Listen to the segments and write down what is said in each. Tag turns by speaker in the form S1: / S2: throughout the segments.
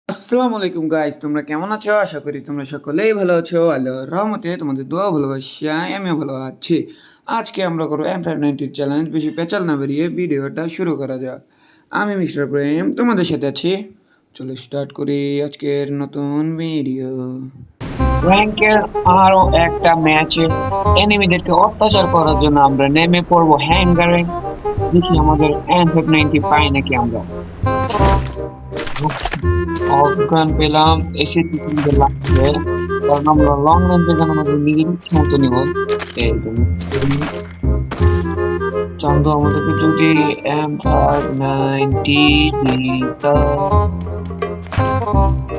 S1: আসসালামু আলাইকুম গাইস, তোমরা কেমন আছো? আশা করি তোমরা সকলেই ভালো আছো। আল্লাহর রহমতে তোমাদের দোয়া ভালোবাসায় আমিও ভালো আছি। আজকে আমরা করবো M590 চ্যালেঞ্জ। বেশি পেঁচাল না বেরিয়ে ভিডিওটা শুরু করা যাক। আমি মিস্টার প্রেম তোমাদের সাথে আছি। চলো স্টার্ট করি আজকের নতুন ভিডিও।
S2: র্যাঙ্কের আরো একটা ম্যাচে এনিমিদেরকে অত্যাচার করার জন্য আমরা নেমে পড়বো হ্যাঙ্গারে। দেখি আমাদের M590 পাই নাকি আমরা। অজ্ঞান পেলাম, এসেছি কিন্তু লাগবে, কারণ আমরা লং রেঞ্জের জন্য আমাদের নিজের ইচ্ছে মতো নিব। এই জন্য চান্দু আমাদেরকে যদি M590 দিত,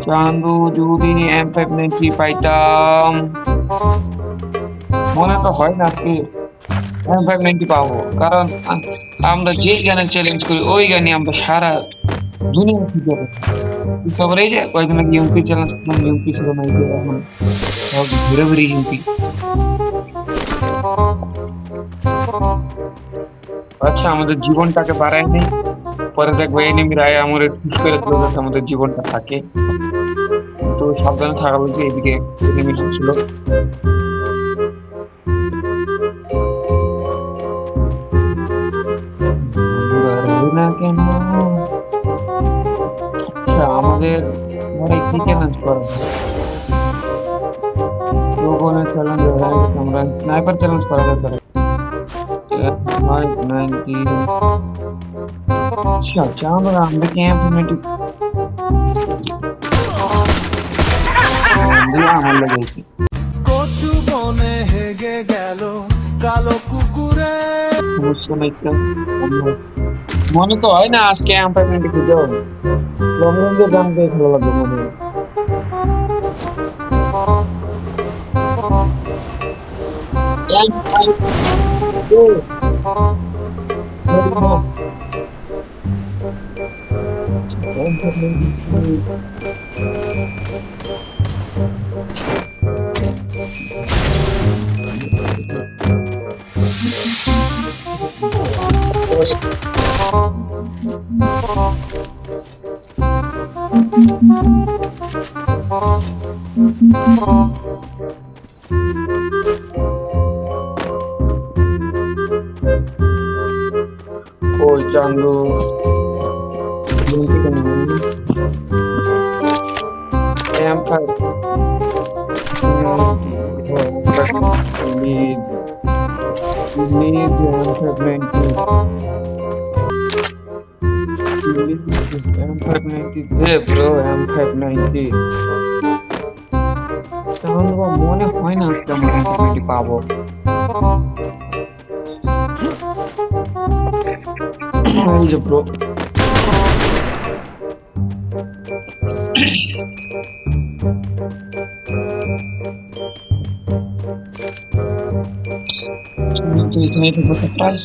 S2: চান্দু যদি M590 পাইতাম, মনে তো হয় না আজকে M590 পাবো, কারণ আমরা যেই গানের চ্যালেঞ্জ করি ওই গানে আমরা সারা দুনিয়া থেকে তারপরে এই যে কয়েকদিন আগে ইউপি চ্যালেঞ্জ করলাম, ইউপি ছিল না, এই যে এখন সব ঘুরে ঘুরে ইউপি। আচ্ছা, আমাদের জীবনটাকে বাড়ায় নেই, পরে দেখবো এনিমির আয় আমাদের খুশ করে চলে যাচ্ছে, আমাদের জীবনটা থাকে। তো সাবধানে থাকা বলছে, এদিকে এনিমি ছিল। না কেন আমাদের ঘরে কি চ্যালেঞ্জ করা হয়? চ্যালেঞ্জ হয়ে গেছে, আমরা স্নাইপার চ্যালেঞ্জ করা দরকার। আচ্ছা, আমরা কি ইমপ্লিমেন্ট আমার লেগেছে।
S3: কচু বনে হেগে গেল কালো কুকুরে।
S2: সমস্যা নাই তো, মনে তো হয় না আজকে ইমপ্লিমেন্ট খুঁজে লং রেঞ্জের গান দিয়ে ভালো লাগবে মনে হয়। ওই চান্দু M590 মনে হয় না আজকে আমরা M590 পাবো। এই যে ব্রো, এখানে থাকবো সারপ্রাইজ।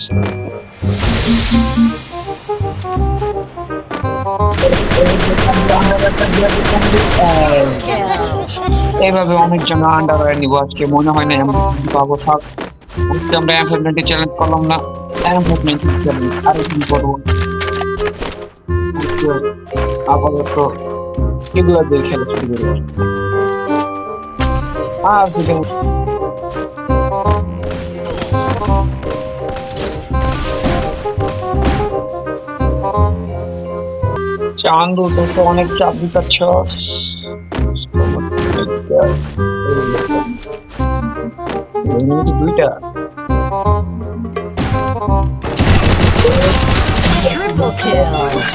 S2: এইভাবে অনেক জন আন্ডারওয়্যার নিবো আজকে, মনে হয় না পাবো। থাক, আজকে আমরা M590 চ্যালেঞ্জ করলাম না, M590 চ্যালেঞ্জ আরো কি করবো আপাতত, এগুলো দিয়ে খেলা শুরু করবো। আর চান্দু তো অনেক চাপ দিচ্ছ, দুইটা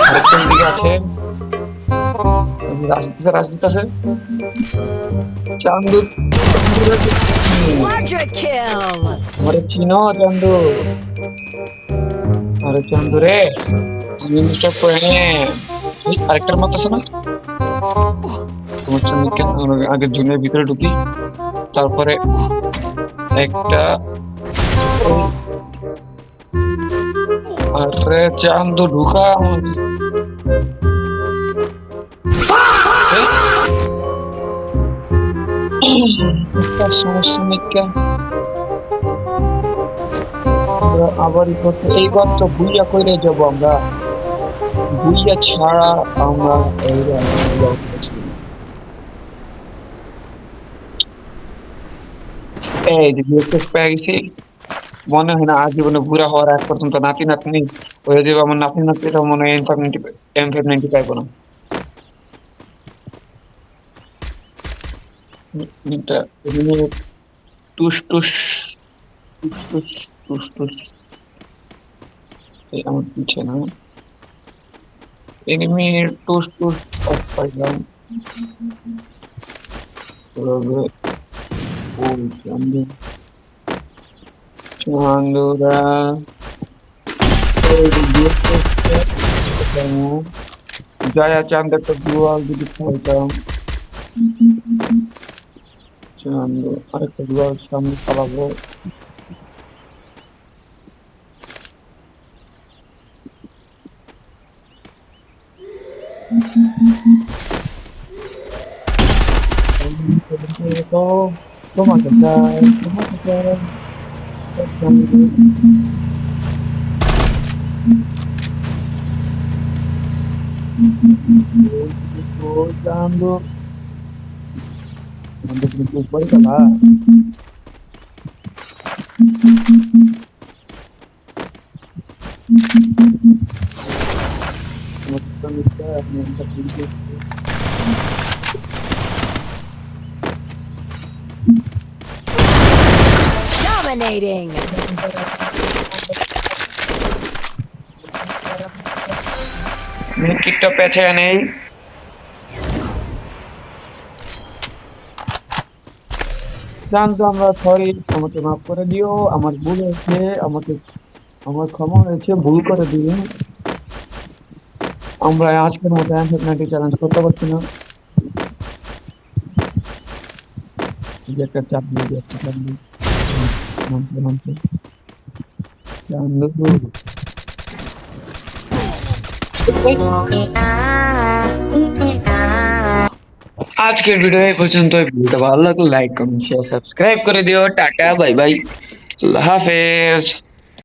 S2: আরেকটা দিকে আছে, রাজদূত আছে। চান্দু আরে চিনো চান্দু, আরে চান্দু রে, আরেকটার মত আছে না, আগে জুনের ভিতরে ঢুকি, তারপরে একটা। আরে চান্দু ঢুকা, সমস্যা নেই। আবার এইবার তো বুইয়া কইরে যাবো আমরা, ভুইয়া ছাড়া আমরা এই রাউন্ডে যাওয়া করছি। এই যে বিএসএফ পেয়ে গেছি, মনে হয় না আজীবনে বুড়া হওয়ার আগ পর্যন্ত নাতি নাতনি হয়ে যাবে। আমার নাতি নাতনিটা মনে হয় M590 পাইবো না। এটা এমনি টুস টুস টুস টুস টুস টুস। এই আমার পিছে না, এনিমি টুস টুস অফ পাইলাম। তবে ও চান্দুরা এই যে BSF জয়া চাঁদ একটা দুয়াল যদি খাইতাম। চান্দু আরেকটা দুয়াল সামনে চালাবো। তো তোমাকে চাই, তোমাকে চাই, চান্দু। ও চান্দু, চান্দু কিন্তু উপরে খেলা। তোমাকে তো নিশ্চয় আপনি একটা ভিডিও
S4: Dominating.
S2: কিটটা পেছে নেই। জানতো আমরা, সরি, আমাকে মাফ করে দিও, আমার ভুল হয়েছে, আমাকে আমার ক্ষমা হয়েছে, ভুল করে দিও। আমরা আজকের মতো M590 চ্যালেঞ্জ করতে পারছি না। এই যে একটা চাপ দিয়ে দিই, একটা চাপ দিই। নামতে নামতে চান্দু। আজকের ভিডিও এই পর্যন্ত। ভিডিওটা ভালো লাগলে লাইক কমেন্ট শেয়ার সাবস্ক্রাইব করে দিও। টাটা বাই বাই, আল্লাহ হাফেজ।